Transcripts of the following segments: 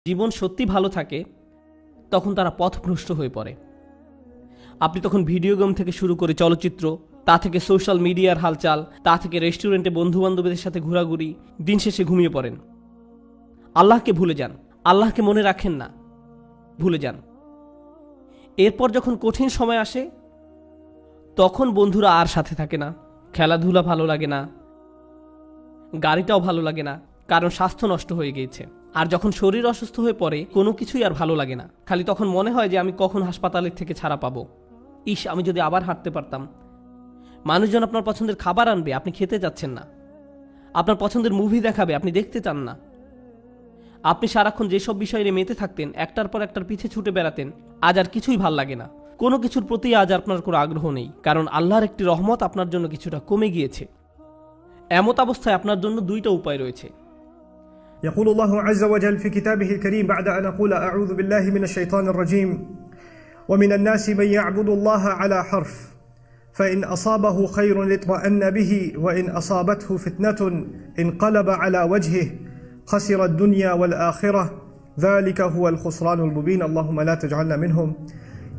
জীবন সত্যি ভালো থাকে তখন তারা পথভ্রষ্ট হয়ে পড়ে। আপনি তখন ভিডিও গেম থেকে শুরু করে চলচ্চিত্র, তা থেকে সোশ্যাল মিডিয়ার হালচাল, তা থেকে রেস্টুরেন্টে বন্ধুবান্ধবদের সাথে ঘোরাঘুরি, দিন শেষে ঘুমিয়ে পড়েন। আল্লাহকে ভুলে যান, আল্লাহকে মনে রাখেন না, ভুলে যান। এরপর যখন কঠিন সময় আসে তখন বন্ধুরা আর সাথে থাকে না, খেলাধুলা ভালো লাগে না, গাড়িটাও ভালো লাগে না, কারণ স্বাস্থ্য নষ্ট হয়ে গিয়েছে। আর যখন শরীর অসুস্থ হয়ে পড়ে কোনো কিছুই আর ভালো লাগে না, খালি তখন মনে হয় যে আমি কখন হাসপাতালের থেকে ছাড়া পাবো। ইস, আমি যদি আবার হাঁটতে পারতাম। মানুষজন আপনার পছন্দের খাবার আনবে, আপনি খেতে যাচ্ছেন না। আপনার পছন্দের মুভি দেখাবে, আপনি দেখতে চান না। আপনি সারাক্ষণ যেসব বিষয় নিয়ে মেতে থাকতেন, একটার পর একটার পিছে ছুটে বেড়াতেন, আজ আর কিছুই ভাল লাগে না। কোনো কিছুর প্রতি আজ আপনার কোনো আগ্রহ নেই, কারণ আল্লাহর একটি রহমত আপনার জন্য কিছুটা কমে গিয়েছে। এমত অবস্থায় আপনার জন্য দুইটা উপায় রয়েছে। يقول الله عز وجل في كتابه الكريم بعد أن أقول أعوذ بالله من الشيطان الرجيم ومن الناس من يعبد الله على حرف فإن أصابه خير اطمأن به وإن أصابته فتنة انقلب على وجهه خسر الدنيا والآخرة ذلك هو الخسران المبين اللهم لا تجعلنا منهم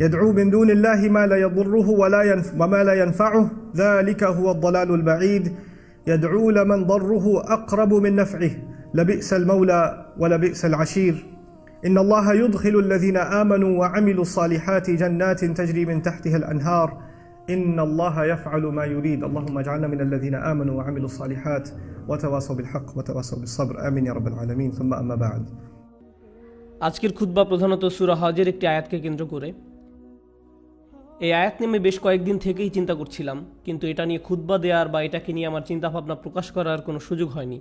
يدعو من دون الله ما لا يضره وما لا ينفعه ذلك هو الضلال البعيد يدعو لمن ضره أقرب من نفعه لبئس المولى ولبئس العشير إن الله يدخل الذين آمنوا وعملوا الصالحات جنات تجري من تحتها الأنهار إن الله يفعل ما يريد اللهم اجعلنا من الذين آمنوا وعملوا الصالحات وتواصوا بالحق وتواصوا بالصبر آمين يا رب العالمين ثم أما بعد আজকের খুতবা প্রধানত সূরা হজের একটি আয়াতকে কেন্দ্র করে। এই আয়াত নিয়ে আমি বেশ কয়েকদিন থেকেই চিন্তা করছিলাম, কিন্তু এটা নিয়ে খুতবা দেওয়ার বা এটাকে নিয়ে আমার চিন্তাভাবনা প্রকাশ করার কোনো সুযোগ হয়নি।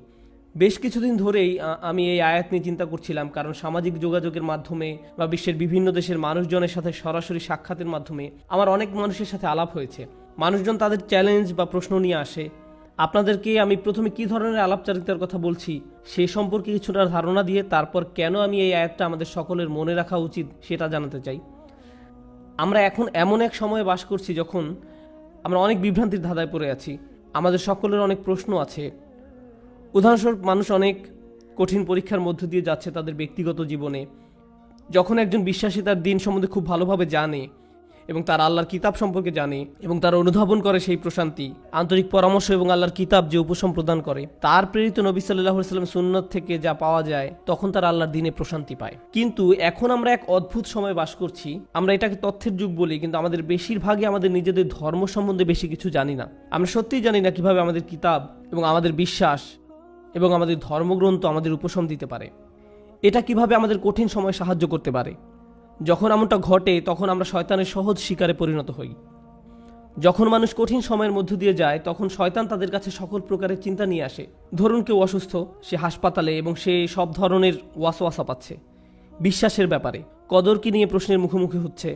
বেশ কিছুদিন ধরেই আমি এই আয়াত নিয়ে চিন্তা করছিলাম, কারণ সামাজিক যোগাযোগের মাধ্যমে বা বিশ্বের বিভিন্ন দেশের মানুষজনের সাথে সরাসরি সাক্ষাতের মাধ্যমে আমার অনেক মানুষের সাথে আলাপ হয়েছে। মানুষজন তাদের চ্যালেঞ্জ বা প্রশ্ন নিয়ে আসে। আপনাদেরকে আমি প্রথমে কী ধরনের আলাপচারিতার কথা বলছি সে সম্পর্কে কিছুটা ধারণা দিয়ে তারপর কেন আমি এই আয়াতটা আমাদের সকলের মনে রাখা উচিত সেটা জানাতে চাই। আমরা এখন এমন এক সময়ে বাস করছি যখন আমরা অনেক বিভ্রান্তির ধাঁধায় পড়ে আছি। আমাদের সকলের অনেক প্রশ্ন আছে। উদাহরণস্বরূপ, মানুষ অনেক কঠিন পরীক্ষার মধ্য দিয়ে যাচ্ছে তাদের ব্যক্তিগত জীবনে। যখন একজন বিশ্বাসী তার দিন সম্বন্ধে খুব ভালোভাবে জানে এবং তার আল্লাহর কিতাব সম্পর্কে জানে এবং তার অনুধাবন করে সেই প্রশান্তি, আন্তরিক পরামর্শ এবং আল্লাহর কিতাব যে উপশম প্রদান করে, তার প্রেরিত নবী সাল্লাল্লাহু আলাইহি ওয়াসাল্লাম সুন্নাত থেকে যা পাওয়া যায়, তখন তার আল্লাহর দিনে প্রশান্তি পায়। কিন্তু এখন আমরা এক অদ্ভুত সময় বাস করছি। আমরা এটাকে তথ্যের যুগ বলি, কিন্তু আমাদের বেশিরভাগই আমাদের নিজেদের ধর্ম সম্বন্ধে বেশি কিছু জানি না। আমরা সত্যিই জানি না কিভাবে আমাদের কিতাব এবং আমাদের বিশ্বাস এবং আমাদের ধর্মগ্রন্থ আমাদের উপশম দিতে পারে। এটা কিভাবে আমাদের কঠিন সময় সাহায্য করতে পারে। যখন এমনটা ঘটে তখন আমরা শয়তানের সহজ শিকারে পরিণত হই। যখন মানুষ কঠিন সময়ের মধ্য দিয়ে যায় তখন শয়তান তাদের কাছে সকল প্রকারের চিন্তা নিয়ে আসে। ধরুন কেউ অসুস্থ, সে হাসপাতালে এবং সে সব ধরনের ওয়াসওয়াসা পাচ্ছে। বিশ্বাসের ব্যাপারে কদরকে নিয়ে প্রশ্নের মুখোমুখি হচ্ছে।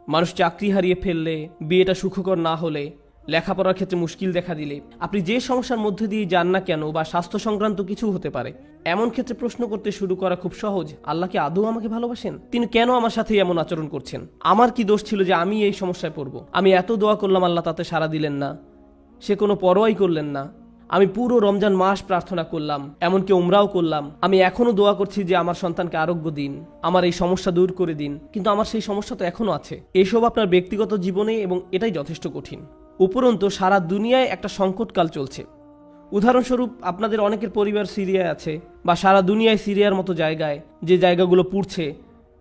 মানুষ চাকরি হারিয়ে ফেললে, বিয়েটা সুখকর না হলে, লেখাপড়ার ক্ষেত্রে মুশকিল দেখা দিলে, আপনি যে সমস্যার মধ্যে দিয়ে যান না কেন, বা স্বাস্থ্য সংক্রান্ত কিছু হতে পারে, এমন ক্ষেত্রে প্রশ্ন করতে শুরু করা খুব সহজ। আল্লাহ কি আদৌ আমাকে ভালোবাসেন? তিনি কেন আমার সাথে এমন আচরণ করছেন? আমার কি দোষ ছিল যে আমি এই সমস্যায় পড়ব? আমি এত দোয়া করলাম, আল্লাহ তাতে সাড়া দিলেন না, সে কোনো পরোয়াই করলেন না। আমি পুরো রমজান মাস প্রার্থনা করলাম, এমনকি উমরাও করলাম। আমি এখনো দোয়া করছি যে আমার সন্তানকে আরোগ্য দিন, আমার এই সমস্যা দূর করে দিন, কিন্তু আমার সেই সমস্যা তো এখনো আছে। এসব আপনার ব্যক্তিগত জীবনে, এবং এটাই যথেষ্ট কঠিন। উপরন্তু সারা দুনিয়ায় একটা সংকটকাল চলছে। উদাহরণস্বরূপ, আপনাদের অনেকের পরিবার সিরিয়ায় আছে, বা সারা দুনিয়ায় সিরিয়ার মতো জায়গায়, যে জায়গাগুলো পুড়ছে,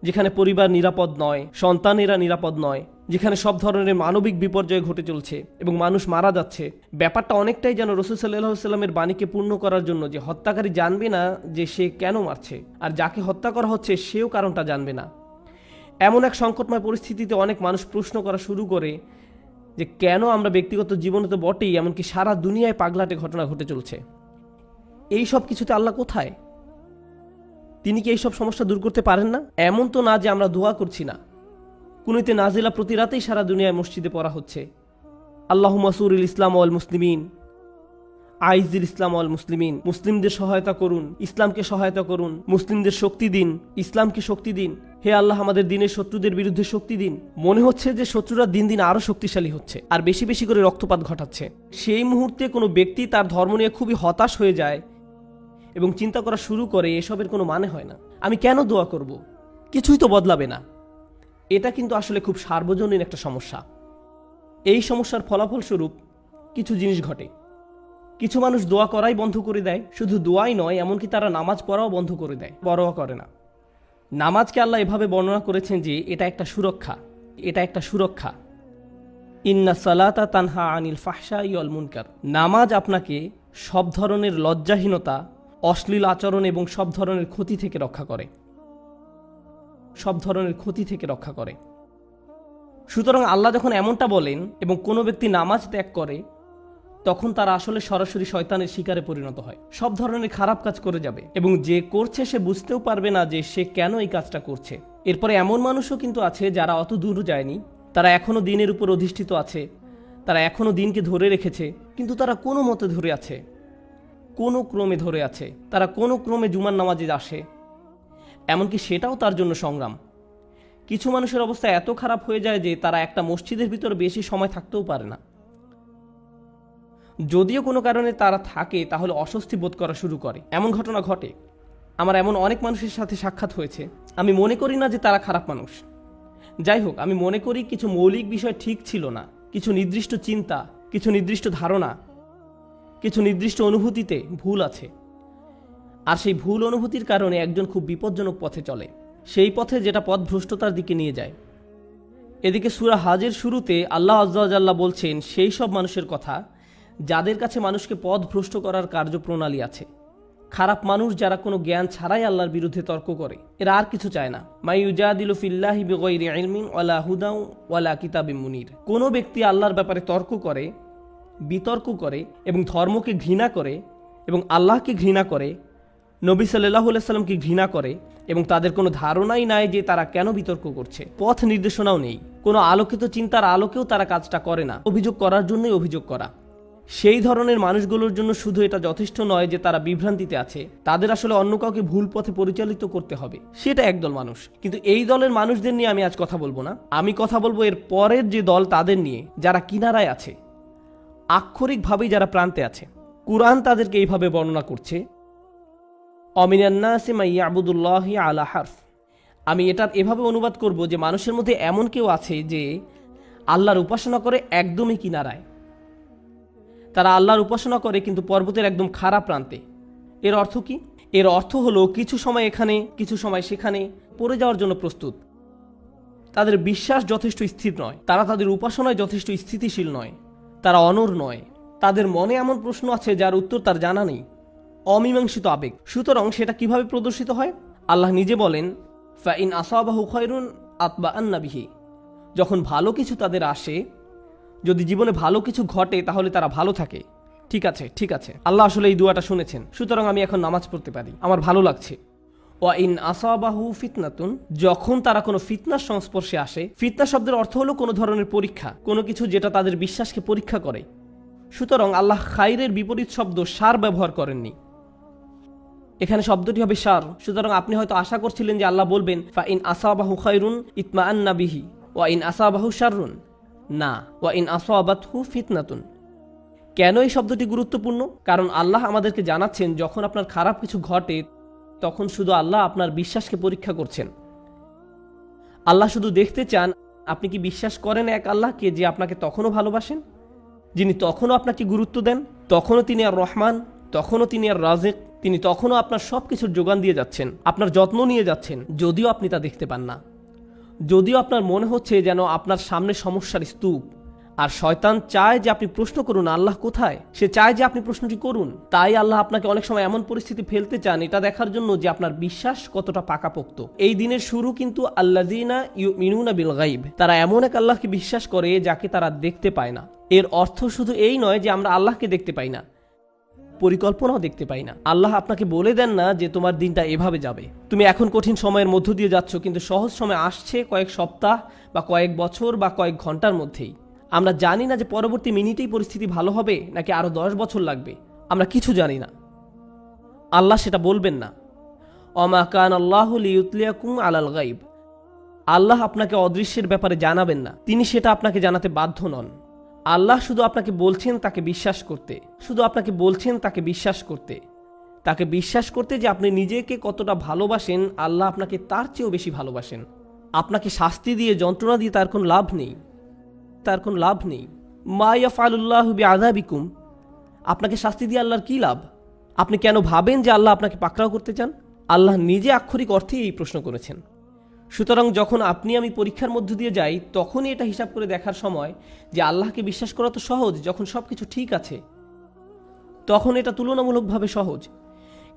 যেখানে পরিবার নিরাপদ নয়, সন্তানেরা নিরাপদ নয়, যেখানে সব ধরনের মানবিক বিপর্যয় ঘটে চলছে এবং মানুষ মারা যাচ্ছে। ব্যাপারটা অনেকটাই যেন রাসূল সাল্লাল্লাহু আলাইহি ওয়াসাল্লামের বাণীকে পূর্ণ করার জন্য, যে হত্যাকারী জানবে না যে সে কেন মারছে, আর যাকে হত্যা করা হচ্ছে সেও কারণটা জানবে না। এমন এক সংকটময় পরিস্থিতিতে অনেক মানুষ প্রশ্ন করা শুরু করে যে কেন আমরা ব্যক্তিগত জীবনে তো বটেই, এমনকি সারা দুনিয়ায় পাগলাটে ঘটনা ঘটে চলছে। এই সব কিছুতে আল্লাহ কোথায়? তিনি কি এইসব সমস্যা দূর করতে পারেন না? এমন তো না যে আমরা দোয়া করছি না। কুনুতে নাজিলা প্রতি রাতেই সারা দুনিয়ায় মসজিদে পড়া হচ্ছে। আল্লাহুম্মা সুরিল ইসলাম ওয়াল মুসলিমিন, আইজিল ইসলাম ওয়াল মুসলিমিন, মুসলিমদের সহায়তা করুন, ইসলামকে সহায়তা করুন, মুসলিমদের শক্তি দিন, ইসলামকে শক্তি দিন। হে আল্লাহ, আমাদের দিনের শত্রুদের বিরুদ্ধে শক্তি দিন। মনে হচ্ছে যে শত্রুরা দিন দিন আরো শক্তিশালী হচ্ছে আর বেশি বেশি করে রক্তপাত ঘটাচ্ছে। সেই মুহূর্তে কোনো ব্যক্তি তার ধর্ম নিয়ে খুবই হতাশ হয়ে যায় এবং চিন্তা করা শুরু করে এসবের কোনো মানে হয় না। আমি কেন দোয়া করব? কিছুই তো বদলাবে না। এটা কিন্তু আসলে খুব সার্বজনীন একটা সমস্যা। এই সমস্যার ফলাফলস্বরূপ কিছু জিনিস ঘটে। কিছু মানুষ দোয়া করাই বন্ধ করে দেয়, শুধু দোয়াই নয়, এমনকি তারা নামাজ পড়াও বন্ধ করে দেয়, পরোয়া করে না। নামাজকে আল্লাহ এভাবে বর্ণনা করেছেন যে এটা একটা সুরক্ষা, এটা একটা সুরক্ষা। ইন্না সালাতা তানহা আনিল ফাহশাই ওয়াল মুনকার। নামাজ আপনাকে সব ধরনের লজ্জাহীনতা, অশ্লীল আচরণ এবং সব ধরনের ক্ষতি থেকে রক্ষা করে, সব ধরনের ক্ষতি থেকে রক্ষা করে। সুতরাং আল্লাহ যখন এমনটা বলেন এবং কোনো ব্যক্তি নামাজ ত্যাগ করে, তখন তারা আসলে সরাসরি শয়তানের শিকারে পরিণত হয়, সব ধরনের খারাপ কাজ করে যাবে এবং যে করছে সে বুঝতেও পারবে না যে সে কেন এই কাজটা করছে। এরপরে এমন মানুষও কিন্তু আছে যারা অত দূর যায়নি, তারা এখনো দিনের উপর অধিষ্ঠিত আছে, তারা এখনো দিনকে ধরে রেখেছে, কিন্তু তারা কোনো মতে ধরে আছে, কোনো ক্রমে ধরে আছে, তারা কোনো ক্রমে জুমার নামাজে আসে, এমনকি সেটাও তার জন্য সংগ্রাম। কিছু মানুষের অবস্থা এত খারাপ হয়ে যায় যে তারা একটা মসজিদের ভিতরে বেশি সময় থাকতেও পারে না। যদিও কোনো কারণে তারা থাকে, তাহলে অস্বস্তি বোধ করা শুরু করে। এমন ঘটনা ঘটে। আমার এমন অনেক মানুষের সাথে সাক্ষাৎ হয়েছে। আমি মনে করি না যে তারা খারাপ মানুষ। যাই হোক, আমি মনে করি কিছু মৌলিক বিষয় ঠিক ছিল না, কিছু নির্দিষ্ট চিন্তা, কিছু নির্দিষ্ট ধারণা, কিছু নির্দিষ্ট অনুভূতিতে ভুল আছে। আর সেই ভুল অনুভূতির কারণে একজন খুব বিপজ্জনক পথে চলে, সেই পথে যেটা পথভ্রষ্টতার দিকে নিয়ে যায়। এদিকে সূরা হজের শুরুতে আল্লাহ আযজা ওয়া জাল্লা বলছেন সেই সব মানুষের কথা যাদের কাছে মানুষকে পথভ্রষ্ট করার কার্যপ্রণালী আছে। খারাপ মানুষ যারা কোনো জ্ঞান ছাড়াই আল্লাহর বিরুদ্ধে তর্ক করে, এরা আর কিছু চায় না। মাই ইউজাদিলু ফিল্লাহি বিগাইরি ইলমিন ওয়ালা হুদাও ওয়ালা কিতাবিম মুনির। কোনো ব্যক্তি আল্লাহর ব্যাপারে তর্ক করে, বিতর্ক করে এবং ধর্মকে ঘৃণা করে এবং আল্লাহকে ঘৃণা করে, নবী সাল্লাল্লাহু আলাইহি সাল্লামকে ঘৃণা করে এবং তাদের কোনো ধারণাই নাই যে তারা কেন বিতর্ক করছে, পথ নির্দেশনাও নেই, কোনো আলোকিত চিন্তার আলোকেও তারা কাজটা করে না, অভিযোগ করার জন্যই অভিযোগ করা। সেই ধরনের মানুষগুলোর জন্য শুধু এটা যথেষ্ট নয় যে তারা বিভ্রান্তিতে আছে, তাদের আসলে অন্য কাউকে ভুল পথে পরিচালিত করতে হবে। সেটা একদল মানুষ। কিন্তু এই দলের মানুষদের নিয়ে আমি আজ কথা বলবো না। আমি কথা বলবো এর পরের যে দল, তাদের নিয়ে, যারা কিনারায় আছে, আক্ষরিকভাবেই যারা প্রান্তে আছে। কুরআন তাদেরকে এইভাবে বর্ণনা করছে, অমিনান নাসি মান ইয়াবুদুল্লাহি আলা হারফ। আমি এটার এভাবে অনুবাদ করব যে মানুষের মধ্যে এমন কেউ আছে যে আল্লাহর উপাসনা করে একদমই কিনারায়। তারা আল্লাহর উপাসনা করে কিন্তু পর্বতের একদম খারাপ প্রান্তে। এর অর্থ কি? এর অর্থ হলো কিছু সময় এখানে, কিছু সময় সেখানে পড়ে যাওয়ার জন্য প্রস্তুত। তাদের বিশ্বাস যথেষ্ট স্থির নয়, তারা তাদের উপাসনায় যথেষ্ট স্থিতিশীল নয়, তারা অনড় নয়, তাদের মনে এমন প্রশ্ন আছে যার উত্তর তার জানা নেই, অমীমাংসিত আবেগ। সুতরাং সেটা কিভাবে প্রদর্শিত হয়? আল্লাহ নিজে বলেন, ফাইন আসাবাহু খায়রুন আতবাআন্না বিহি। যখন ভালো কিছু তাদের আসে, যদি জীবনে ভালো কিছু ঘটে, তাহলে তারা ভালো থাকে। ঠিক আছে, ঠিক আছে, আল্লাহ আসলে এই দুয়াটা শুনেছেন, সুতরাং আমি এখন নামাজ পড়তে পারি, আমার ভালো লাগছে। ওয়া ইন আসাবাহু ফিতনাতুন। যখন তারা কোনো ফিতনার সংস্পর্শে আসে, ফিতনা শব্দের অর্থ হলো কোনো ধরনের পরীক্ষা, কোনো কিছু যেটা তাদের বিশ্বাসকে পরীক্ষা করে। সুতরাং আল্লাহ খায়রের বিপরীত শব্দ শার ব্যবহার করেননি, এখানে শব্দটি হবে শার। সুতরাং আপনি হয়তো আশা করছিলেন যে আল্লাহ বলবেন ফা ইন আসাবাহু খায়রুন ইতমাআন্না বিহি ওয়া ইন আসাবাহু শাররুন। না, ওয়া ইন আসাবাতহু ফিতনাতুন। কেন এই শব্দটি গুরুত্বপূর্ণ? কারণ আল্লাহ আমাদেরকে জানাচ্ছেন যখন আপনার খারাপ কিছু ঘটে, তখন শুধু আল্লাহ আপনার বিশ্বাসকে পরীক্ষা করছেন। আল্লাহ শুধু দেখতে চান আপনি কি বিশ্বাস করেন এক আল্লাহকে যে আপনাকে তখনও ভালোবাসেন, যিনি তখনও আপনাকে গুরুত্ব দেন, তখনও তিনি আর রহমান, তখনও তিনি আর রাজিক, তিনি তখনও আপনার সব কিছুর যোগান দিয়ে যাচ্ছেন, আপনার যত্ন নিয়ে যাচ্ছেন, যদিও আপনি তা দেখতে পান না, যদিও আপনার মনে হচ্ছে যেন আপনার সামনে সমস্যার স্তূপ। আর শয়তান চায় যে আপনি প্রশ্ন করুন আল্লাহ কোথায়, সে চায় যে আপনি প্রশ্নটি করুন। তাই আল্লাহ আপনাকে অনেক সময় এমন পরিস্থিতি ফেলতে চান এটা দেখার জন্য যে আপনার বিশ্বাস কতটা পাকাপোক্ত। এই দিনের শুরু কিন্তু আল্লাযীনা ইউমিনুনা বিল গায়ব। তারা এমন এক আল্লাহকে বিশ্বাস করে যাকে তারা দেখতে পায় না। এর অর্থ শুধু এই নয় যে আমরা আল্লাহকে দেখতে পাই না, পরিকল্পনাও দেখতে পাই না। আল্লাহ আপনাকে বলে দেন না যে তোমার দিনটা এভাবে যাবে, তুমি এখন কঠিন সময়ের মধ্য দিয়ে যাচ্ছ, কিন্তু সহজ সময় আসছে কয়েক সপ্তাহ বা কয়েক বছর বা কয়েক ঘন্টার মধ্যেই। আমরা জানি না যে পরবর্তী মিনিটেই পরিস্থিতি ভালো হবে নাকি আরো 10 বছর লাগবে, আমরা কিছু জানি না। আল্লাহ সেটা বলবেন না। ওমা কান আল্লাহু লিইউতলিয়াকুম আলাল গায়ব। আল্লাহ আপনাকে অদৃশ্যের ব্যাপারে জানাবেন না, তিনি সেটা আপনাকে জানাতে বাধ্য নন। আল্লাহ শুধু আপনাকে বলছেন তাকে বিশ্বাস করতে, শুধু আপনাকে বলছেন তাকে বিশ্বাস করতে। তাকে বিশ্বাস করতে যে আপনি নিজেকে কতটা ভালোবাসেন, আল্লাহ আপনাকে তার চেয়েও বেশি ভালোবাসেন। আপনাকে শাস্তি দিয়ে, যন্ত্রণা দিয়ে তার কোনো লাভ নেই, তার কোনো লাভ নেই। মা ইয়াফআলুল্লাহু বিআযাবিকুম, আপনাকে শাস্তি দিয়ে আল্লাহর কী লাভ? আপনি কেন ভাবেন যে আল্লাহ আপনাকে পাকড়াও করতে চান? আল্লাহ নিজে আক্ষরিক অর্থেই এই প্রশ্ন করেছেন। সুতরাং যখন আপনি আমি পরীক্ষার মধ্য দিয়ে যাই, তখনই এটা হিসাব করে দেখার সময় যে আল্লাহকে বিশ্বাস করা তো সহজ, যখন সব কিছু ঠিক আছে তখন এটা তুলনামূলকভাবে সহজ।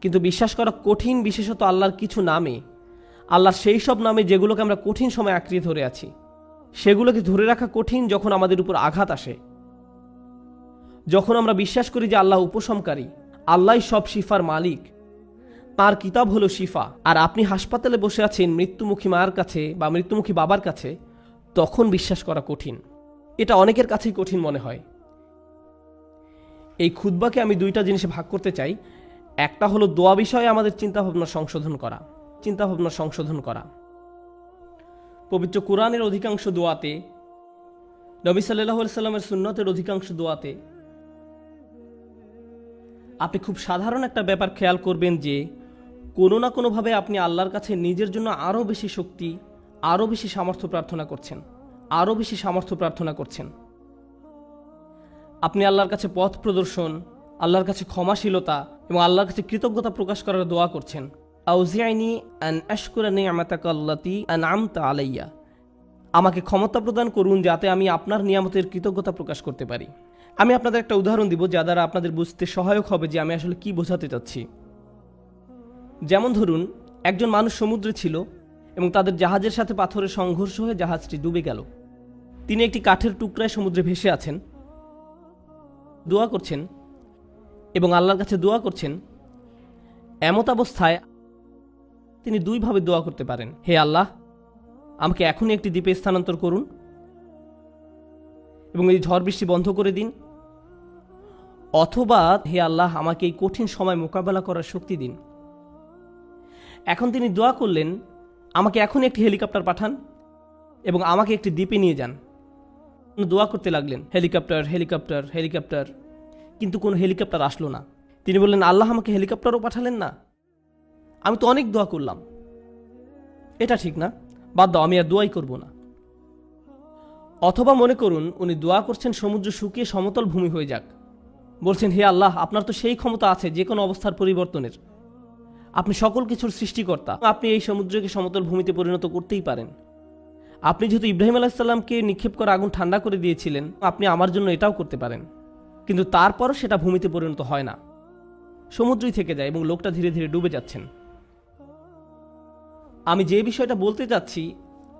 কিন্তু বিশ্বাস করা কঠিন, বিশেষত আল্লাহর কিছু নামে, আল্লাহর সেই সব নামে যেগুলোকে আমরা কঠিন সময় আঁকড়িয়ে ধরে আছি, সেগুলোকে ধরে রাখা কঠিন যখন আমাদের উপর আঘাত আসে। যখন আমরা বিশ্বাস করি যে আল্লাহ উপশমকারী, আল্লাহই সব শিফার মালিক, তার কিতাব হলো শিফা, আর আপনি হাসপাতালে বসে আছেন মৃত্যুমুখী মায়ের কাছে বা মৃত্যুমুখী বাবার কাছে, তখন বিশ্বাস করা কঠিন। এটা অনেকের কাছেই কঠিন মনে হয়। এই খুতবাকে আমি দুইটা জিনিসে ভাগ করতে চাই। একটা হলো দোয়া বিষয়ে আমাদের চিন্তাভাবনা সংশোধন করা। পবিত্র কোরআনের অধিকাংশ দোয়াতে, নবী সাল্লাল্লাহু আলাইহি সাল্লামের সুন্নতের অধিকাংশ দোয়াতে আপনি খুব সাধারণ একটা ব্যাপার খেয়াল করবেন যে কোনো না কোনোভাবে আপনি আল্লাহর কাছে নিজের জন্য আরও বেশি শক্তি, আরও বেশি সামর্থ্য প্রার্থনা করছেন। আপনি আল্লাহর কাছে পথ প্রদর্শন, আল্লাহর কাছে ক্ষমাশীলতা এবং আল্লাহর কাছে কৃতজ্ঞতা প্রকাশ করার দোয়া করছেন। আউজিআইনি আন আশকুরা নি'মাতাকা আল্লাতী আন'আমতা আলাইয়া, আমাকে ক্ষমতা প্রদান করুন যাতে আমি আপনার নিয়ামতের কৃতজ্ঞতা প্রকাশ করতে পারি। আমি আপনাদের একটা উদাহরণ দিব যা দ্বারা আপনাদের বুঝতে সহায়ক হবে যে আমি আসলে কি বোঝাতে চাচ্ছি। যেমন ধরুন, একজন মানুষ সমুদ্রে ছিল এবং তাদের জাহাজের সাথে পাথরের সংঘর্ষ হয়ে জাহাজটি ডুবে গেল। তিনি একটি কাঠের টুকরায় সমুদ্রে ভেসে আছেন, দোয়া করছেন এবং আল্লাহর কাছে দোয়া করছেন। এমত অবস্থায় তিনি দুইভাবে দোয়া করতে পারেন: হে আল্লাহ, আমাকে এখনই একটি দ্বীপে স্থানান্তর করুন এবং এই ঝড় বৃষ্টি বন্ধ করে দিন, অথবা হে আল্লাহ, আমাকে এই কঠিন সময় মোকাবেলা করার শক্তি দিন। এখন তিনি দোয়া করলেন, আমাকে এখনই একটি হেলিকপ্টার পাঠান এবং আমাকে একটি দ্বীপে নিয়ে যান। দোয়া করতে লাগলেন, হেলিকপ্টার, কিন্তু কোনো হেলিকপ্টার আসলো না। তিনি বললেন, আল্লাহ, আমাকে হেলিকপ্টারও পাঠালেন না, আমি তো অনেক দোয়া করলাম, এটা ঠিক না, বাদ দাও, আমি আর দোয়াই করব না। অথবা মনে করুন উনি দোয়া করছেন সমুদ্র শুকিয়ে সমতল ভূমি হয়ে যাক, বলছেন, হে আল্লাহ, আপনার তো সেই ক্ষমতা আছে যে কোনো অবস্থার পরিবর্তনের, আপনি সকল কিছুর সৃষ্টিকর্তা, আপনি এই সমুদ্রকে সমতল ভূমিতে পরিণত করতেই পারেন। আপনি যেহেতু ইব্রাহিম আলাইহিস সালামকে নিক্ষেপ করা আগুন ঠান্ডা করে দিয়েছিলেন, আপনি আমার জন্য এটাও করতে পারেন। কিন্তু তারপরও সেটা ভূমিতে পরিণত হয় না, সমুদ্রই থেকে যায় এবং লোকটা ধীরে ধীরে ডুবে যাচ্ছেন। আমি যে বিষয়টা বলতে চাচ্ছি,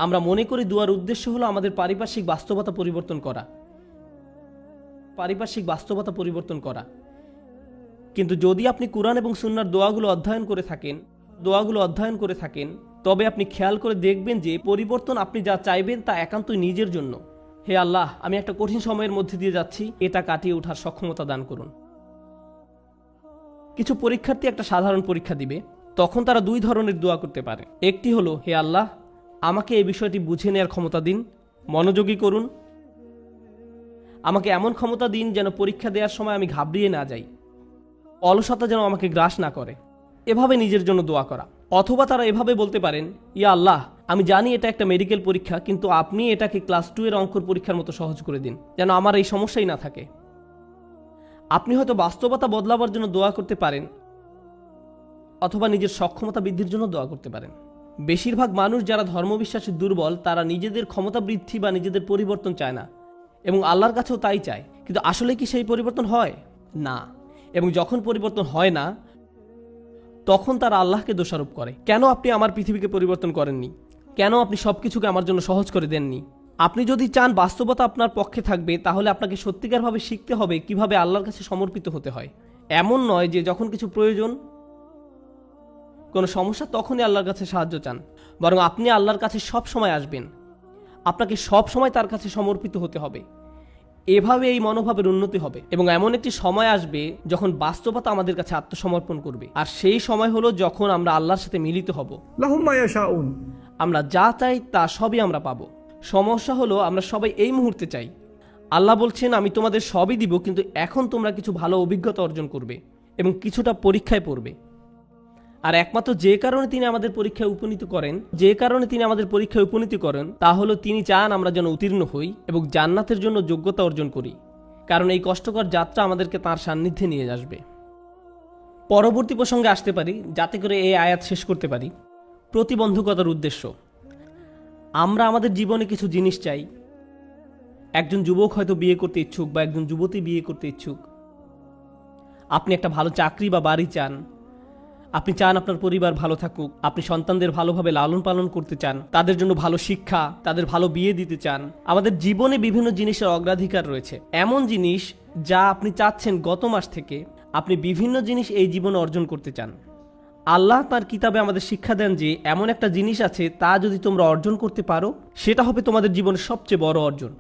আমরা মনে করি দুয়ার উদ্দেশ্য হলো আমাদের পারিপার্শ্বিক বাস্তবতা পরিবর্তন করা। কিন্তু যদি আপনি কুরআন এবং সুন্নাহর দোয়াগুলো অধ্যয়ন করে থাকেন, তবে আপনি খেয়াল করে দেখবেন যে পরিবর্তন আপনি যা চাইবেন তা একান্তই নিজের জন্য। হে আল্লাহ, আমি একটা কঠিন সময়ের মধ্যে দিয়ে যাচ্ছি, এটা কাটিয়ে ওঠার সক্ষমতা দান করুন। কিছু পরীক্ষার্থী একটা সাধারণ পরীক্ষা দিবে, তখন তারা দুই ধরনের দোয়া করতে পারে। একটি হলো, হে আল্লাহ, আমাকে এই বিষয়টি বুঝে নেওয়ার ক্ষমতা দিন, মনোযোগী করুন, আমাকে এমন ক্ষমতা দিন যেন পরীক্ষা দেওয়ার সময় আমি ঘাবড়িয়ে না যাই, অলসতা যেন আমাকে গ্রাস না করে, এভাবে নিজের জন্য দোয়া করা। অথবা তারা এভাবে বলতে পারেন, ইয়া আল্লাহ, আমি জানি এটা একটা মেডিকেল পরীক্ষা, কিন্তু আপনি এটাকে ক্লাস 2 এর অঙ্কর পরীক্ষার মতো সহজ করে দিন, যেন আমার এই সমস্যাই না থাকে। আপনি হয়তো বাস্তবতা বদলাবার জন্য দোয়া করতে পারেন, অথবা নিজের সক্ষমতা বৃদ্ধির জন্য দোয়া করতে পারেন। বেশিরভাগ মানুষ যারা ধর্মবিশ্বাসে দুর্বল, তারা নিজেদের ক্ষমতা বৃদ্ধি বা নিজেদের পরিবর্তন চায় না, এবং আল্লাহর কাছেও তাই চায়। কিন্তু আসলে কি সেই পরিবর্তন হয় না? এবং যখন পরিবর্তন হয় না, তখন তারা আল্লাহকে দোষারোপ করে। কেন আপনি আমার পৃথিবীকে পরিবর্তন করেননি? কেন আপনি সবকিছুকে আমার জন্য সহজ করে দেননি? আপনি যদি চান বাস্তবতা আপনার পক্ষে থাকবে, তাহলে আপনাকে সত্যিকারভাবে শিখতে হবে কিভাবে আল্লাহর কাছে সমর্পিত হতে হয়। এমন নয় যে যখন কিছু প্রয়োজন, কোনো সমস্যা, তখনই আল্লাহর কাছে সাহায্য চান, বরং আপনি আল্লাহর কাছে সব সময় আসবেন, আপনাকে সব সময় তার কাছে সমর্পিত হতে হবে। এভাবে এই মনোভাবের উন্নতি হবে এবং এমন একটি সময় আসবে যখন বাস্তবতা আমাদের কাছে আত্মসমর্পণ করবে। আর সেই সময় হলো যখন আমরা আল্লাহর সাথে মিলিত হব। লাহুম মা ইয়াশাউন, আমরা যা চাই তা সবই আমরা পাবো। সমস্যা হলো আমরা সবাই এই মুহূর্তে চাই। আল্লাহ বলছেন, আমি তোমাদের সবই দিব, কিন্তু এখন তোমরা কিছু ভালো অভিজ্ঞতা অর্জন করবে, এবং কিছুটা পরীক্ষায় পড়বে। আর একমাত্র যে কারণে তিনি আমাদের পরীক্ষায় উপনীত করেন তা হলো তিনি চান আমরা যেন উত্তীর্ণ হই এবং জান্নাতের জন্য যোগ্যতা অর্জন করি, কারণ এই কষ্টকর যাত্রা আমাদেরকে তাঁর সান্নিধ্যে নিয়ে আসবে। পরবর্তী প্রসঙ্গে আসতে পারি, যাতে করে এই আয়াত শেষ করতে পারি। প্রতিবন্ধকতার উদ্দেশ্য, আমরা আমাদের জীবনে কিছু জিনিস চাই। একজন যুবক হয়তো বিয়ে করতে ইচ্ছুক বা একজন যুবতী বিয়ে করতে ইচ্ছুক। আপনি একটা ভালো চাকরি বা বাড়ি চান, আপনি চান আপনার পরিবার ভালো থাকুক, আপনি সন্তানদের ভালোভাবে লালন পালন করতে চান, তাদের জন্য ভালো শিক্ষা, তাদের ভালো বিয়ে দিতে চান। আমাদের জীবনে বিভিন্ন জিনিসের অগ্রাধিকার রয়েছে, এমন জিনিস যা আপনি চাচ্ছেন গত মাস থেকে। আপনি বিভিন্ন জিনিস এই জীবনে অর্জন করতে চান। আল্লাহ তার কিতাবে আমাদের শিক্ষা দেন যে এমন একটা জিনিস আছে, তা যদি তোমরা অর্জন করতে পারো সেটা হবে তোমাদের জীবনের সবচেয়ে বড় অর্জন।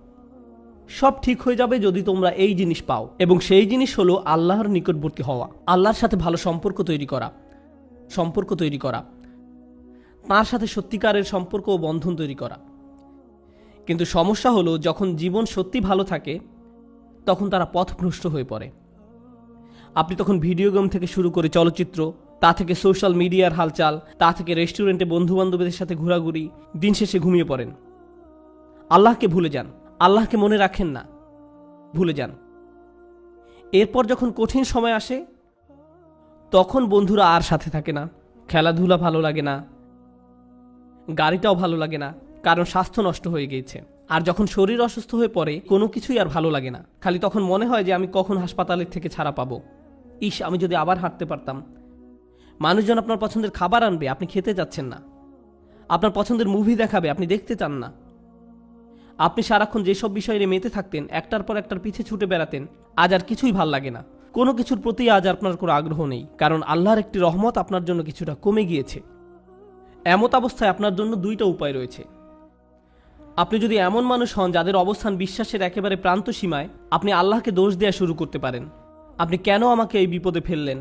সব ঠিক হয়ে যাবে যদি তোমরা এই জিনিস পাও, এবং সেই জিনিস হলো আল্লাহর নিকটবর্তী হওয়া, আল্লাহর সাথে ভালো সম্পর্ক তৈরি করা, তার সাথে সত্যিকারের সম্পর্ক ও বন্ধন তৈরি করা। কিন্তু সমস্যা হলো, যখন জীবন সত্যি ভালো থাকে তখন তারা পথভ্রষ্ট হয়ে পড়ে। আপনি তখন ভিডিও গেম থেকে শুরু করে চলচ্চিত্র, তা থেকে সোশ্যাল মিডিয়ার হালচাল, তা থেকে রেস্টুরেন্টে বন্ধু বান্ধবীদের সাথে ঘোরাঘুরি, দিন শেষে ঘুমিয়ে পড়েন। আল্লাহকে ভুলে যান, আল্লাহকে মনে রাখেন না, ভুলে যান। এরপর যখন কঠিন সময় আসে তখন বন্ধুরা আর সাথে থাকে না, খেলাধুলা ভালো লাগে না, গাড়িটাও ভালো লাগে না, কারণ স্বাস্থ্য নষ্ট হয়ে গিয়েছে। আর যখন শরীর অসুস্থ হয়ে পড়ে কোনো কিছুই আর ভালো লাগে না, খালি তখন মনে হয় যে আমি কখন হাসপাতালের থেকে ছাড়া পাবো। ইস, আমি যদি আবার হাঁটতে পারতাম। মানুষজন আপনার পছন্দের খাবার আনবে, আপনি খেতে যাচ্ছেন না। আপনার পছন্দের মুভি দেখাবে, আপনি দেখতে চান না। আপনি সারাক্ষণ যেসব বিষয়ে মেতে থাকতেন, একটার পর একটার পিছে ছুটে বেড়াতেন, আজ আর কিছুই ভাল লাগে না। কোনো কিছুর প্রতি আজ আপনার কোনো আগ্রহ নেই, কারণ আল্লাহর একটি রহমত আপনার জন্য কিছুটা কমে গিয়েছে। এমত অবস্থায় আপনার জন্য দুইটা উপায় রয়েছে। আপনি যদি এমন মানুষ হন যাদের অবস্থান বিশ্বাসের একেবারে প্রান্ত সীমায়, আপনি আল্লাহকে দোষ দেওয়া শুরু করতে পারেন, আপনি কেন আমাকে এই বিপদে ফেললেন।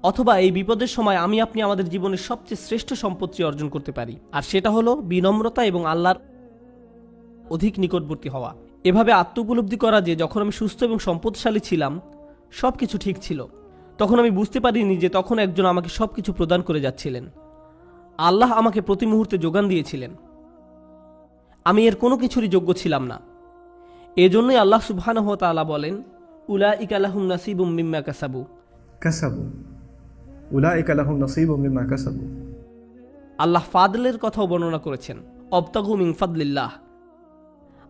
অথবা এই বিপদের সময় আপনি আমাদের জীবনের সবচেয়ে শ্রেষ্ঠ সম্পত্তি অর্জন করতে পারি, আর সেটা হলো বিনম্রতা এবং আল্লাহর অধিক নিকটবর্তী হওয়া। এভাবে আত্মোপলব্ধি করা যে যখন আমি সুস্থ এবং সম্পদশালী ছিলাম, সব কিছু ঠিক ছিল, তখন আমি বুঝতে পারিনি যে তখন একজন আমাকে সব কিছু প্রদান করে যাচ্ছিলেন। আল্লাহ আমাকে প্রতি মুহূর্তে যোগান দিয়েছিলেন। আমি এর কোনো কিছুরই যোগ্য ছিলাম না। এজন্যই আল্লাহ সুবহানাহু ওয়া তাআলা বলেন, উলাইকা লাহুম নাসিবুম মিম্মা কাসাবু। আল্লাহ ফাদলের কথাও বর্ণনা করেছেন, অবতাগু মিন ফাদলিল্লাহ,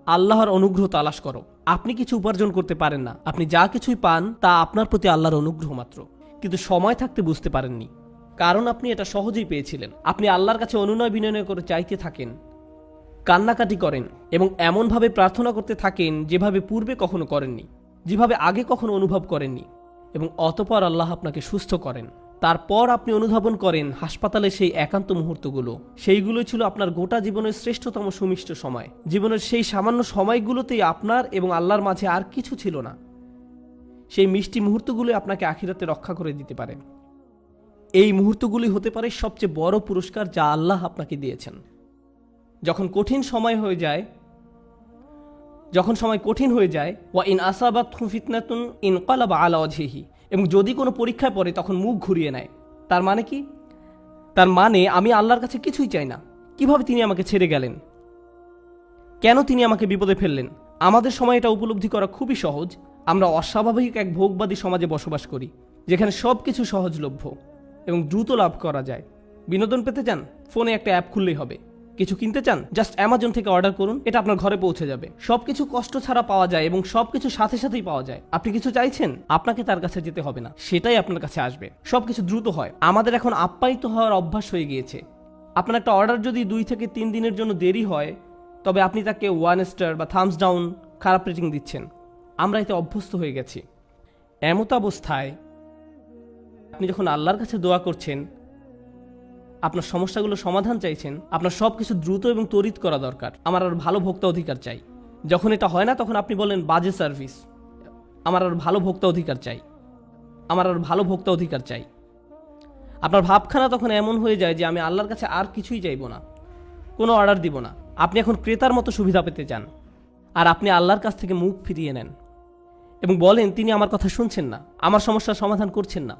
আল্লাহর অনুগ্রহ তালাশ করো। আপনি কিছু উপার্জন করতে পারেন না, আপনি যা কিছুই পান তা আপনার প্রতি আল্লাহর অনুগ্রহ মাত্র। কিন্তু সময় থাকতে বুঝতে পারেননি, কারণ আপনি এটা সহজেই পেয়েছিলেন। আপনি আল্লাহর কাছে অনুনয় বিনয় করে চাইতে থাকেন, কান্নাকাটি করেন এবং এমনভাবে প্রার্থনা করতে থাকেন যেভাবে পূর্বে কখনো করেননি, যেভাবে আগে কখনো অনুভব করেননি, এবং অতঃপর আল্লাহ আপনাকে সুস্থ করেন। তারপর আপনি অনুধাবন করেন হাসপাতালে সেই একান্ত মুহূর্তগুলো, সেইগুলোই ছিল আপনার গোটা জীবনের শ্রেষ্ঠতম সুমিষ্ট সময়। জীবনের সেই সামান্য সময়গুলোতেই আপনার এবং আল্লাহর মাঝে আর কিছু ছিল না। সেই মিষ্টি মুহূর্তগুলো আপনাকে আখিরাতে রক্ষা করে দিতে পারে। এই মুহূর্তগুলি হতে পারে সবচেয়ে বড় পুরস্কার যা আল্লাহ আপনাকে দিয়েছেন। যখন সময় কঠিন হয়ে যায়, ওয়া ইন আসাবাতহু ফিতনাতুন ইনকালাবা আলা ওয়াজহিহি, এবং যদি কোনো পরীক্ষায় পড়ে তখন মুখ ঘুরিয়ে নেয়। তার মানে কি? তার মানে আমি আল্লাহর কাছে কিছুই চাই না। কিভাবে তিনি আমাকে ছেড়ে গেলেন? কেন তিনি আমাকে বিপদে ফেললেন? আমাদের সময় এটা উপলব্ধি করা খুবই সহজ। আমরা অস্বাভাবিক এক ভোগবাদী সমাজে বসবাস করি, যেখানে সব কিছু সহজলভ্য এবং দ্রুত লাভ করা যায়। বিনোদন পেতে চান? ফোনে একটা অ্যাপ খুললেই হবে। কিছু কিনতে চান? জাস্ট অ্যামাজন থেকে অর্ডার করুন, এটা আপনার ঘরে পৌঁছে যাবে। সবকিছু কষ্ট ছাড়া পাওয়া যায় এবং সবকিছু সাথে সাথেই পাওয়া যায়। আপনি কিছু চাইছেন, আপনাকে তার কাছে যেতে হবে না, সেটাই আপনার কাছে আসবে। সবকিছু দ্রুত হয়। আমাদের এখন আপ্যায়িত হওয়ার অভ্যাস হয়ে গিয়েছে। আপনার একটা অর্ডার যদি 2 থেকে 3 দিনের জন্য দেরি হয়, তবে আপনি তাকে 1 স্টার বা থামস ডাউন খারাপ রেটিং দিচ্ছেন। আমরা এতে অভ্যস্ত হয়ে গেছি। এমত অবস্থায় আপনি যখন আল্লাহর কাছে দোয়া করছেন, আপনার সমস্যাগুলো সমাধান চাইছেন, আপনার সব কিছু দ্রুত এবং ত্বরিত করা দরকার। আমার আর ভালো ভোক্তা অধিকার চাই। যখন এটা হয় না, তখন আপনি বলেন বাজে সার্ভিস। আমার আর ভালো ভোক্তা অধিকার চাই, আমার আর ভালো ভোক্তা অধিকার চাই। আপনার ভাবখানা তখন এমন হয়ে যায় যে আমি আল্লাহর কাছে আর কিছুই চাইব না, কোনো অর্ডার দিব না। আপনি এখন ক্রেতার মতো সুবিধা পেতে চান, আর আপনি আল্লাহর কাছ থেকে মুখ ফিরিয়ে নেন। এবং বলেন তিনি আমার কথা শুনছেন না, আমার সমস্যার সমাধান করছেন না।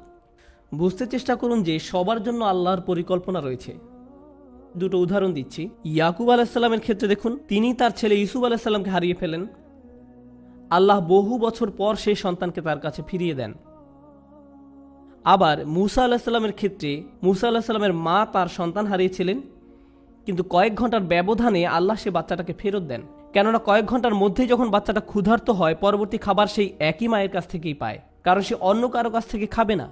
বুঝতে চেষ্টা করুন যে সবার জন্য আল্লাহর পরিকল্পনা রয়েছে। দুটো উদাহরণ দিচ্ছি। ইয়াকুব আলাইসাল্লামের ক্ষেত্রে দেখুন, তিনি তার ছেলে ইউসুফ আলাইসাল্লামকে হারিয়ে ফেলেন। আল্লাহ বহু বছর পর সেই সন্তানকে তার কাছে ফিরিয়ে দেন। আবার মূসা আলাহিসাল্লামের ক্ষেত্রে মূসা আলাহিসাল্লামের মা তার সন্তান হারিয়েছিলেন, কিন্তু কয়েক ঘন্টার ব্যবধানে আল্লাহ সে বাচ্চাটাকে ফেরত দেন। কেননা কয়েক ঘন্টার মধ্যেই যখন বাচ্চাটা ক্ষুধার্ত হয়, পরবর্তী খাবার সেই একই মায়ের কাছ থেকেই পায়, কারণ সে অন্য কারো কাছ থেকে খাবে না।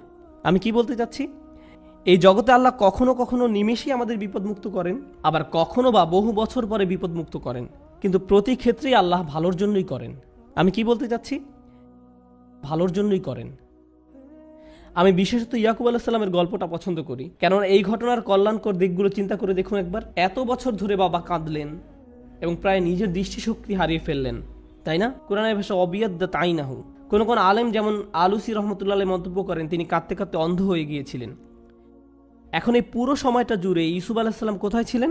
আমি কি বলতে চাচ্ছি, এই জগতে আল্লাহ কখনো কখনো নিমেষেই আমাদের বিপদমুক্ত করেন, আবার কখনো বা বহু বছর পরে বিপদমুক্ত করেন, কিন্তু প্রতি ক্ষেত্রেই আল্লাহ ভালোর জন্যই করেন। আমি কি বলতে চাচ্ছি, ভালোর জন্যই করেন। আমি বিশেষত ইয়াকুব আলাইসাল্লামের গল্পটা পছন্দ করি, কেননা এই ঘটনার কল্যাণকর দিকগুলো চিন্তা করে দেখুন একবার। এত বছর ধরে বাবা কাঁদলেন এবং প্রায় নিজের দৃষ্টিশক্তি হারিয়ে ফেললেন, তাই না? কোরআনের ভাষা অবিয়াদ্দা তাই না হু। কোনো কোনো আলেম যেমন আলুসি রহমতুল্লাহ মন্তব্য করেন তিনি কাঁদতে কাঁদতে অন্ধ হয়ে গিয়েছিলেন। এখন এই পুরো সময়টা জুড়ে ইউসুফ আলাইসাল্লাম কোথায় ছিলেন?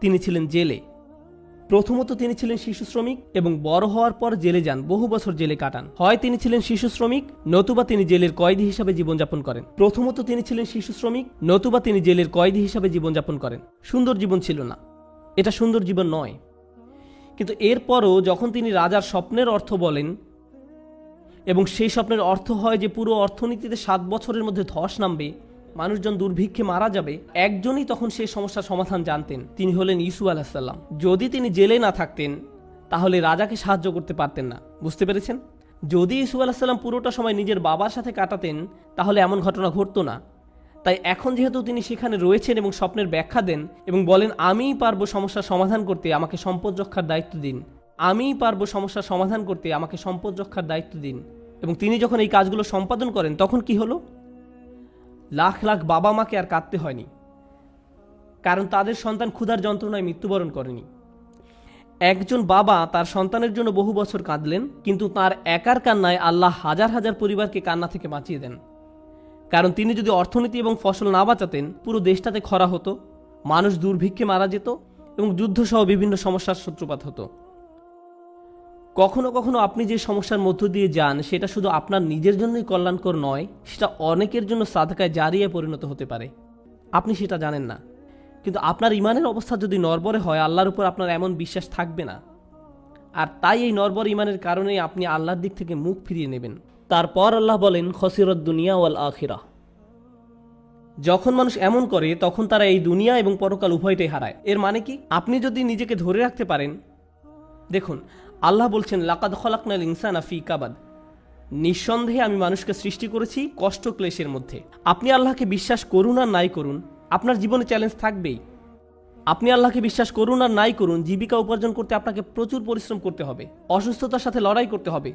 তিনি ছিলেন জেলে। প্রথমত তিনি ছিলেন শিশু শ্রমিক এবং বড় হওয়ার পর জেলে যান, বহু বছর জেলে কাটান। হয় তিনি ছিলেন শিশু শ্রমিক, নতুবা তিনি জেলের কয়েদি হিসাবে জীবনযাপন করেন। প্রথমত তিনি ছিলেন শিশু শ্রমিক, নতুবা তিনি জেলের কয়েদি হিসাবে জীবনযাপন করেন। সুন্দর জীবন ছিল না, এটা সুন্দর জীবন নয়। কিন্তু এরপরও যখন তিনি রাজার স্বপ্নের অর্থ বলেন এবং সেই স্বপ্নের অর্থ হয় যে পুরো অর্থনীতিতে 7 বছরের মধ্যে ধস নামবে, মানুষজন দুর্ভিক্ষে মারা যাবে, একজনই তখন সেই সমস্যার সমাধান জানতেন, তিনি হলেন ইউসুফ আলাইসাল্লাম। যদি তিনি জেলে না থাকতেন তাহলে রাজাকে সাহায্য করতে পারতেন না। বুঝতে পেরেছেন? যদি ইউসুফ আলাইসাল্লাম পুরোটা সময় নিজের বাবার সাথে কাটাতেন তাহলে এমন ঘটনা ঘটতো না। তাই এখন যেহেতু তিনি সেখানে রয়েছেন এবং স্বপ্নের ব্যাখ্যা দেন এবং বলেন আমিই পারবো সমস্যার সমাধান করতে, আমাকে সম্পদ রক্ষার দায়িত্ব দিন, আমিই পারবো সমস্যার সমাধান করতে, আমাকে সম্পদ রক্ষার দায়িত্ব দিন, এবং তিনি যখন এই কাজগুলো সম্পাদন করেন তখন কি হলো? লাখ লাখ বাবা মাকে আর কাঁদতে হয়নি, কারণ তাদের সন্তান ক্ষুধার যন্ত্রণায় মৃত্যুবরণ করেনি। একজন বাবা তার সন্তানের জন্য বহু বছর কাঁদলেন, কিন্তু তার একার কান্নায় আল্লাহ হাজার হাজার পরিবারকে কান্না থেকে বাঁচিয়ে দেন। কারণ তিনি যদি অর্থনীতি এবং ফসল না বাঁচাতেন, পুরো দেশটাতে খরা হতো, মানুষ দুর্ভিক্ষে মারা যেত এবং যুদ্ধসহ বিভিন্ন সমস্যার সূত্রপাত হতো। কখনো কখনো আপনি যে সমস্যার মধ্য দিয়ে যান সেটা শুধু আপনার নিজের জন্যই কল্যাণকর নয়, সেটা অনেকের জন্য সাদকায় জারিয়ায় পরিণত হতে পারে। আপনি সেটা জানেন না, কিন্তু আপনার ইমানের অবস্থা যদি নড়বড়ে হয়, আল্লাহর উপর আপনার এমন বিশ্বাস থাকবে না। আর তাই এই নড়বড় ইমানের কারণেই আপনি আল্লাহর দিক থেকে মুখ ফিরিয়ে নেবেন। তারপর আল্লাহ বলেন খসিরত দুনিয়া ওয়াল আখিরা। যখন মানুষ এমন করে তখন তারা এই দুনিয়া এবং পরকাল উভয়টাই হারায়। এর মানে কি? আপনি যদি নিজেকে ধরে রাখতে পারেন, দেখুন আল্লাহ বলছেন লাকাদ খলাকনাল ইনসানা ফি কাবাদ, নিঃসন্দেহে আমি মানুষকে সৃষ্টি করেছি কষ্ট ক্লেশের মধ্যে। আপনি আল্লাহকে বিশ্বাস করুন আর নাই করুন, আপনার জীবনে চ্যালেঞ্জ থাকবেই। আপনি আল্লাহকে বিশ্বাস করুন আর নাই করুন, জীবিকা উপার্জন করতে আপনাকে প্রচুর পরিশ্রম করতে হবে, অসুস্থতার সাথে লড়াই করতে হবে।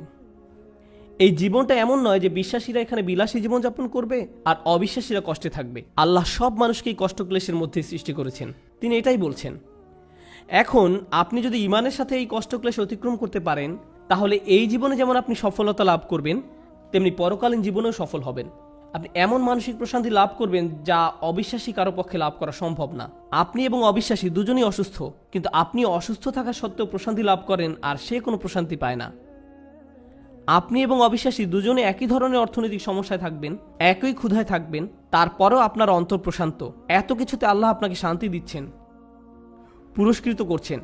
এই জীবনটা এমন নয় যে বিশ্বাসীরা এখানে বিলাসী জীবনযাপন করবে আর অবিশ্বাসীরা কষ্টে থাকবে। আল্লাহ সব মানুষকেই কষ্ট ক্লেশের মধ্যে সৃষ্টি করেছেন, তিনি এটাই বলছেন। এখন আপনি যদি ইমানের সাথে এই কষ্ট ক্লেশ অতিক্রম করতে পারেন, তাহলে এই জীবনে যেমন আপনি সফলতা লাভ করবেন, তেমনি পরকালীন জীবনেও সফল হবেন। আপনি এমন মানসিক প্রশান্তি লাভ করবেন যা অবিশ্বাসী কারো পক্ষে লাভ করা সম্ভব না। আপনি এবং অবিশ্বাসী দুজনই অসুস্থ, কিন্তু আপনি অসুস্থ থাকা সত্ত্বেও প্রশান্তি লাভ করেন আর সে কোনো প্রশান্তি পায় না। আপনি এবং অবিশ্বাসী দুজনে একই ধরনের অর্থনৈতিক সমস্যায় থাকবেন, একই ক্ষুধায় থাকবেন, তারপরও আপনার অন্তর প্রশান্ত। এত কিছুতে আল্লাহ আপনাকে শান্তি দিচ্ছেন, পুরস্কৃত করছেন,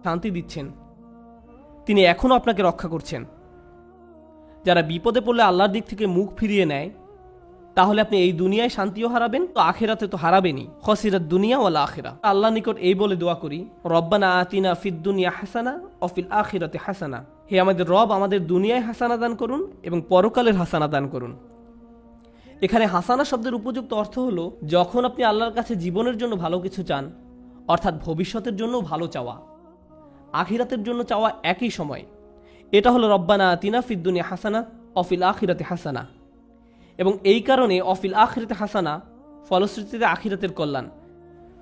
শান্তি দিচ্ছেন, তিনি এখনও আপনাকে রক্ষা করছেন। যারা বিপদে পড়লে আল্লাহর দিক থেকে মুখ ফিরিয়ে নেয়, তাহলে আপনি এই দুনিয়ায় শান্তিও হারাবেন, তো আখিরাতে তো হারাবেনই। খসিরাত দুনিয়া ওয়াল আখিরা। আল্লাহ নিকট এই বলে দোয়া করি, রব্বানা আতিনা ফিদ দুনিয়া হাসানা ওয়া ফিল আখিরাতি হাসানা। হে আমাদের রব, আমাদের দুনিয়ায় হাসানা দান করুন এবং পরকালের হাসানা দান করুন। এখানে হাসানা শব্দের উপযুক্ত অর্থ হলো যখন আপনি আল্লাহর কাছে জীবনের জন্য ভালো কিছু চান, অর্থাৎ ভবিষ্যতের জন্য ভালো চাওয়া, আখিরাতের জন্য চাওয়া একই সময়। এটা হলো রব্বানা আতিনা ফিদ দুনিয়া হাসানা ওয়া ফিল আখিরাতি হাসানা। এবং এই কারণে অফিল আখিরাতে হাসানা, ফলশ্রুতিতে আখিরাতের কল্যাণ,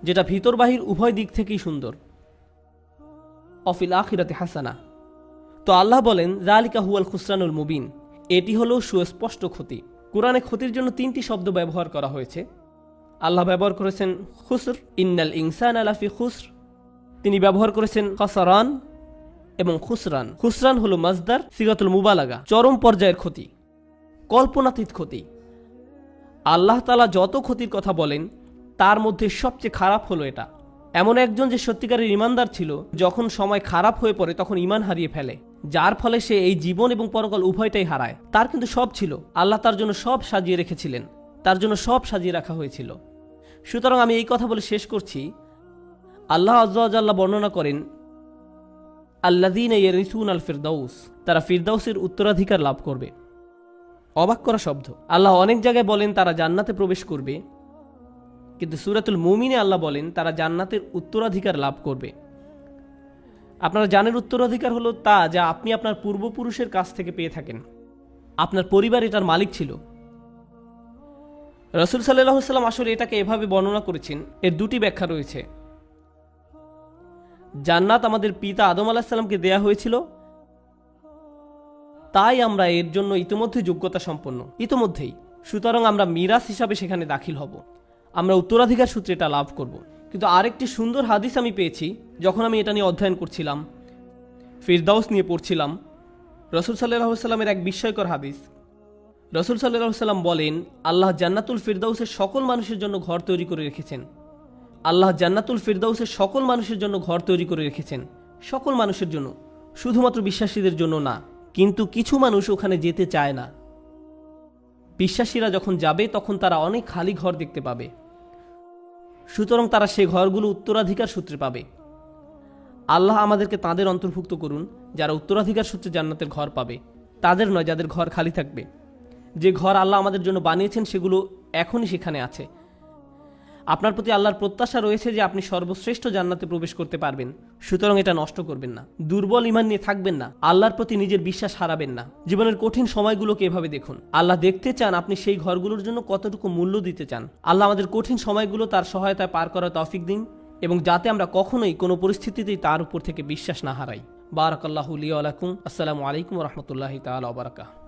যেটা ভিতর বাহির উভয় দিক থেকেই সুন্দর। অফিল আখিরাতে হাসানা। তো আল্লাহ বলেন যালিকা হুয়াল খুসরানুল মুবিন, এটি হলো সুস্পষ্ট ক্ষতি। কোরআনে ক্ষতির জন্য 3টি শব্দ ব্যবহার করা হয়েছে। আল্লাহ ব্যবহার করেছেন খুসর, ইন্নাল ইনসানা লাফি খুসর, তিনি ব্যবহার করেছেন খসরান এবং খুসরান। খুসরান হলো মাজদার সিগাতুল মুবালাগা, চরম পর্যায়ের ক্ষতি, কল্পনাতীত ক্ষতি। আল্লাহ তাআলা যত ক্ষতির কথা বলেন তার মধ্যে সবচেয়ে খারাপ হলো এটা। এমন একজন যে সত্যিকারের ইমানদার ছিল, যখন সময় খারাপ হয়ে পড়ে তখন ইমান হারিয়ে ফেলে, যার ফলে সে এই জীবন এবং পরকাল উভয়টাই হারায়। তার কিন্তু সব ছিল, আল্লাহ তার জন্য সব সাজিয়ে রেখেছিলেন, তার জন্য সব সাজিয়ে রাখা হয়েছিল। সুতরাং আমি এই কথা বলে শেষ করছি, আল্লাহ আযজা ওয়া জাল্লা বর্ণনা করেন, আল্লাযীনা ইয়ারিসুনাল ফিরদাউস, তারা ফিরদাউসের উত্তরাধিকার লাভ করবে। অবাক করা শব্দ। আল্লাহ অনেক জায়গায় বলেন তারা জান্নাতে প্রবেশ করবে, কিন্তু সূরাতুল মুমিনে আল্লাহ বলেন তারা জান্নাতের উত্তরাধিকার লাভ করবে। আপনারা জানেন উত্তরাধিকার হলো তা যা আপনি আপনার পূর্বপুরুষের কাছ থেকে পেয়ে থাকেন। আপনার পরিবার এটার মালিক ছিল। রাসূল সাল্লাল্লাহু আলাইহি ওয়াসাল্লাম আসলে এটাকে এভাবে বর্ণনা করেছেন, এর দুটি ব্যাখ্যা রয়েছে। জান্নাত আমাদের পিতা আদম আলাইহিস সালামকে দেয়া হয়েছিল, তাই আমরা এর জন্য ইতিমধ্যে যোগ্যতা সম্পন্ন, ইতিমধ্যেই। সুতরাং আমরা মিরাস হিসাবে সেখানে দাখিল হব, আমরা উত্তরাধিকার সূত্রে এটা লাভ করব। কিন্তু আরেকটি সুন্দর হাদিস আমি পেয়েছি যখন আমি এটা নিয়ে অধ্যয়ন করছিলাম, ফিরদাউস নিয়ে পড়ছিলাম। রাসূল সাল্লাল্লাহু আলাইহি ওয়াসাল্লামের এক বিস্ময়কর হাদিস। রাসূল সাল্লাল্লাহু আলাইহি ওয়াসাল্লাম বলেন, আল্লাহ জান্নাতুল ফিরদাউসের সকল মানুষের জন্য ঘর তৈরি করে রেখেছেন। আল্লাহ জান্নাতুল ফিরদাউসের সকল মানুষের জন্য ঘর তৈরি করে রেখেছেন, সকল মানুষের জন্য, শুধুমাত্র বিশ্বাসীদের জন্য না। কিন্তু কিছু মানুষ ওখানে যেতে চায় না। বিশ্বাসীরা যখন যাবে তখন তারা অনেক খালি ঘর দেখতে পাবে, সুতরাং তারা সে ঘরগুলো উত্তরাধিকার সূত্রে পাবে। আল্লাহ আমাদেরকে তাদের অন্তর্ভুক্ত করুন যারা উত্তরাধিকার সূত্রে জান্নাতের ঘর পাবে, তাদের নয় যাদের ঘর খালি থাকবে। যে ঘর আল্লাহ আমাদের জন্য বানিয়েছেন সেগুলো এখনই সেখানে আছে। আপনার প্রতি আল্লাহর প্রত্যাশা রয়েছে যে আপনি সর্বশ্রেষ্ঠ জান্নাতে প্রবেশ করতে পারবেন, সুতরাং এটা নষ্ট করবেন না। দুর্বল ঈমান নিয়ে থাকবেন না, আল্লাহর প্রতি নিজের বিশ্বাস হারাবেন না। জীবনের কঠিন সময়গুলোকে এভাবে দেখুন, আল্লাহ দেখতে চান আপনি সেই ঘরগুলোর জন্য কতটুকু মূল্য দিতে চান। আল্লাহ আমাদের কঠিন সময়গুলো তার সহায়তায় পার করার তৌফিক দিন, এবং যাতে আমরা কখনোই কোনো পরিস্থিতিতেই তার উপর থেকে বিশ্বাস না হারাই। বারাকাল্লাহু লি ওয়া লাকুম। আসসালামু আলাইকুম ওয়া রাহমাতুল্লাহি তাআলা ওয়া বারাকাতুহু।